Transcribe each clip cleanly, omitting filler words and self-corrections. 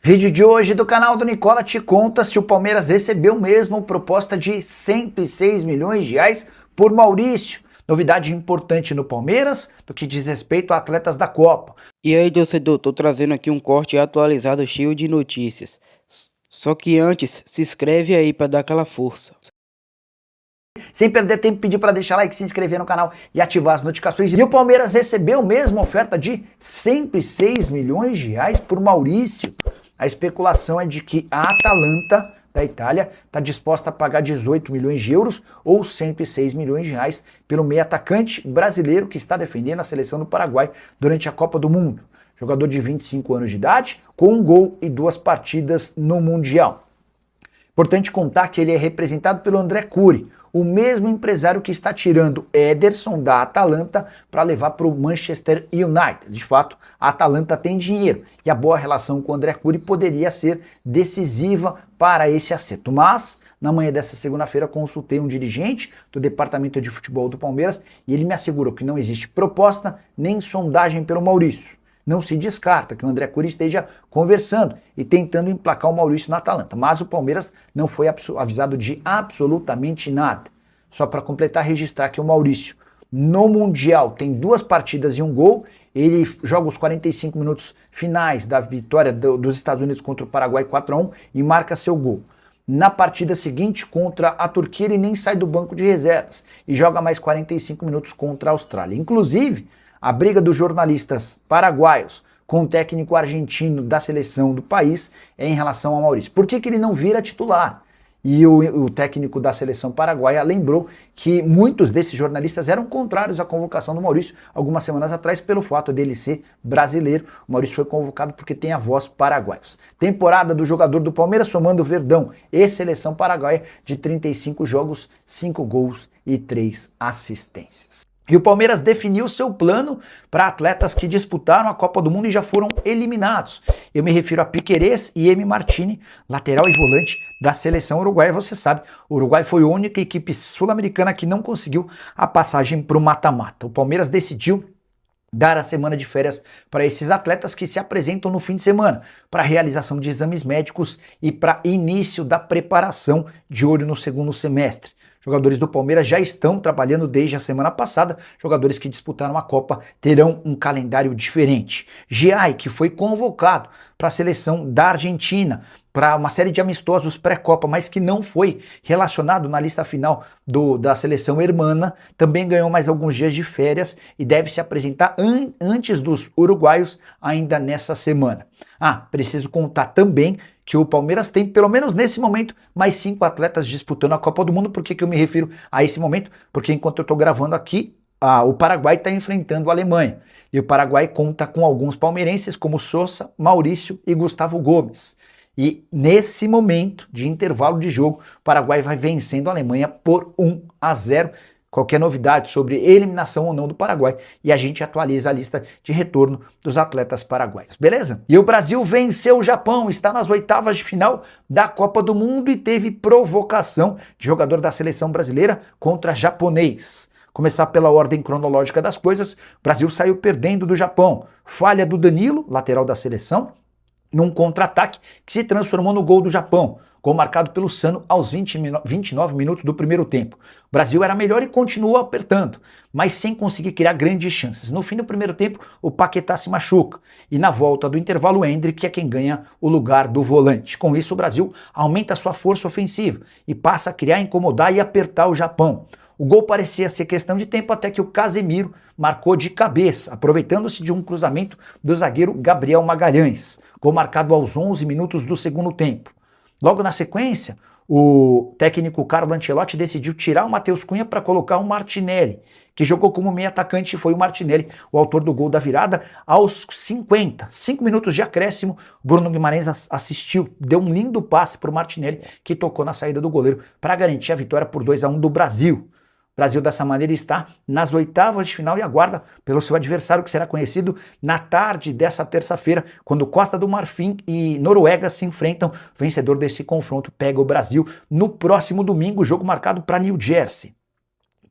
Vídeo de hoje do canal do Nicola te conta se o Palmeiras recebeu mesmo proposta de 106 milhões de reais por Maurício. Novidade importante no Palmeiras do que diz respeito a atletas da Copa. E aí, torcedor, tô trazendo aqui um corte atualizado cheio de notícias. Só que antes, se inscreve aí pra dar aquela força. Sem perder tempo, pedir para deixar like, se inscrever no canal e ativar as notificações. E o Palmeiras recebeu mesmo a oferta de 106 milhões de reais por Maurício. A especulação é de que a Atalanta da Itália está disposta a pagar 18 milhões de euros ou 106 milhões de reais pelo meio atacante brasileiro que está defendendo a seleção do Paraguai durante a Copa do Mundo. Jogador de 25 anos de idade, com um gol e 2 partidas no Mundial. Importante contar que ele é representado pelo André Curi, o mesmo empresário que está tirando Ederson da Atalanta para levar para o Manchester United. De fato, a Atalanta tem dinheiro e a boa relação com o André Curi poderia ser decisiva para esse acerto. Mas, na manhã dessa segunda-feira, consultei um dirigente do departamento de futebol do Palmeiras e ele me assegurou que não existe proposta nem sondagem pelo Maurício. Não se descarta que o André Curi esteja conversando e tentando emplacar o Maurício na Atalanta, mas o Palmeiras não foi avisado de absolutamente nada. Só para completar, registrar que o Maurício no Mundial tem 2 partidas e 1 gol, ele joga os 45 minutos finais da vitória dos Estados Unidos contra o Paraguai 4-1 e marca seu gol. Na partida seguinte, contra a Turquia, ele nem sai do banco de reservas e joga mais 45 minutos contra a Austrália. Inclusive, a briga dos jornalistas paraguaios com o técnico argentino da seleção do país é em relação ao Maurício. Por que ele não vira titular? E o técnico da seleção paraguaia lembrou que muitos desses jornalistas eram contrários à convocação do Maurício algumas semanas atrás pelo fato dele ser brasileiro. O Maurício foi convocado porque tem a voz paraguaios. Temporada do jogador do Palmeiras somando Verdão e seleção paraguaia de 35 jogos, 5 gols e 3 assistências. E o Palmeiras definiu seu plano para atletas que disputaram a Copa do Mundo e já foram eliminados. Eu me refiro a Piquerez e Emi Martini, lateral e volante da seleção uruguaia. Você sabe, o Uruguai foi a única equipe sul-americana que não conseguiu a passagem para o mata-mata. O Palmeiras decidiu dar a semana de férias para esses atletas que se apresentam no fim de semana, para realização de exames médicos e para início da preparação de olho no segundo semestre. Jogadores do Palmeiras já estão trabalhando desde a semana passada. Jogadores que disputaram a Copa terão um calendário diferente. Giai, que foi convocado para a seleção da Argentina, para uma série de amistosos pré-Copa, mas que não foi relacionado na lista final da seleção hermana, também ganhou mais alguns dias de férias e deve se apresentar antes dos uruguaios ainda nessa semana. Preciso contar também que o Palmeiras tem, pelo menos nesse momento, mais 5 atletas disputando a Copa do Mundo. Por que eu me refiro a esse momento? Porque enquanto eu estou gravando aqui, o Paraguai está enfrentando a Alemanha. E o Paraguai conta com alguns palmeirenses como Sousa, Maurício e Gustavo Gomes. E nesse momento de intervalo de jogo, o Paraguai vai vencendo a Alemanha por 1-0. Qualquer novidade sobre eliminação ou não do Paraguai e a gente atualiza a lista de retorno dos atletas paraguaios, beleza? E o Brasil venceu o Japão, está nas oitavas de final da Copa do Mundo e teve provocação de jogador da seleção brasileira contra japonês. Começar pela ordem cronológica das coisas, o Brasil saiu perdendo do Japão. Falha do Danilo, lateral da seleção, num contra-ataque que se transformou no gol do Japão. Gol marcado pelo Sano aos 29 minutos do primeiro tempo. O Brasil era melhor e continuou apertando, mas sem conseguir criar grandes chances. No fim do primeiro tempo, o Paquetá se machuca. E na volta do intervalo, o Endrick é quem ganha o lugar do volante. Com isso, o Brasil aumenta sua força ofensiva e passa a criar, incomodar e apertar o Japão. O gol parecia ser questão de tempo até que o Casemiro marcou de cabeça, aproveitando-se de um cruzamento do zagueiro Gabriel Magalhães. Gol marcado aos 11 minutos do segundo tempo. Logo na sequência, o técnico Carlo Ancelotti decidiu tirar o Matheus Cunha para colocar o Martinelli, que jogou como meio atacante e foi o Martinelli, o autor do gol da virada, aos 5 minutos de acréscimo. Bruno Guimarães assistiu, deu um lindo passe para o Martinelli, que tocou na saída do goleiro para garantir a vitória por 2-1 do Brasil. O Brasil, dessa maneira, está nas oitavas de final e aguarda pelo seu adversário, que será conhecido na tarde dessa terça-feira, quando Costa do Marfim e Noruega se enfrentam. O vencedor desse confronto pega o Brasil no próximo domingo, jogo marcado para New Jersey.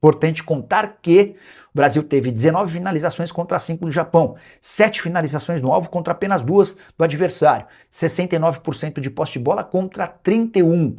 Importante contar que o Brasil teve 19 finalizações contra 5 do Japão, 7 finalizações no alvo contra apenas 2 do adversário, 69% de posse de bola contra 31%.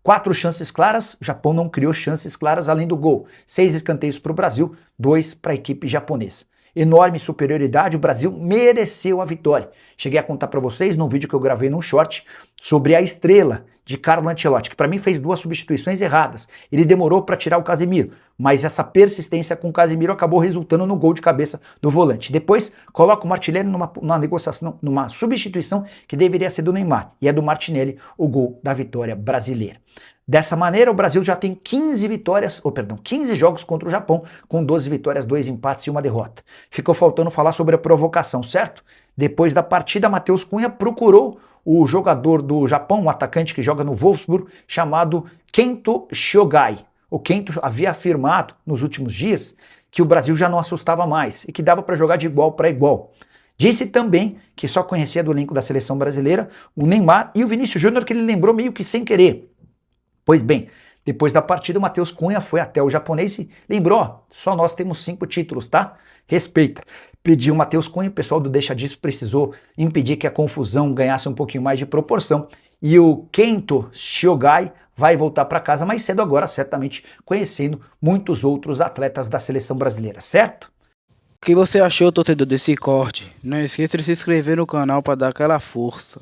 4 chances claras, o Japão não criou chances claras além do gol. 6 escanteios para o Brasil, 2 para a equipe japonesa. Enorme superioridade, o Brasil mereceu a vitória. Cheguei a contar para vocês num vídeo que eu gravei num short sobre a estrela de Carlo Ancelotti, que para mim fez 2 substituições erradas. Ele demorou para tirar o Casemiro, mas essa persistência com o Casemiro acabou resultando no gol de cabeça do volante. Depois coloca o Martinelli numa negociação, numa substituição que deveria ser do Neymar, e é do Martinelli o gol da vitória brasileira. Dessa maneira, o Brasil já tem 15 jogos contra o Japão, com 12 vitórias, 2 empates e 1 derrota. Ficou faltando falar sobre a provocação, certo? Depois da partida, Matheus Cunha procurou o jogador do Japão, um atacante que joga no Wolfsburg, chamado Kento Shogai. O Kento havia afirmado nos últimos dias que o Brasil já não assustava mais e que dava para jogar de igual para igual. Disse também que só conhecia do elenco da seleção brasileira o Neymar e o Vinícius Júnior, que ele lembrou meio que sem querer. Pois bem, depois da partida, o Matheus Cunha foi até o japonês e lembrou, ó, só nós temos 5 títulos, tá? Respeita. Pediu o Matheus Cunha, o pessoal do Deixa Disso precisou impedir que a confusão ganhasse um pouquinho mais de proporção. E o Kento Shogai vai voltar para casa mais cedo agora, certamente conhecendo muitos outros atletas da seleção brasileira, certo? O que você achou, torcedor, desse corte? Não esqueça de se inscrever no canal para dar aquela força.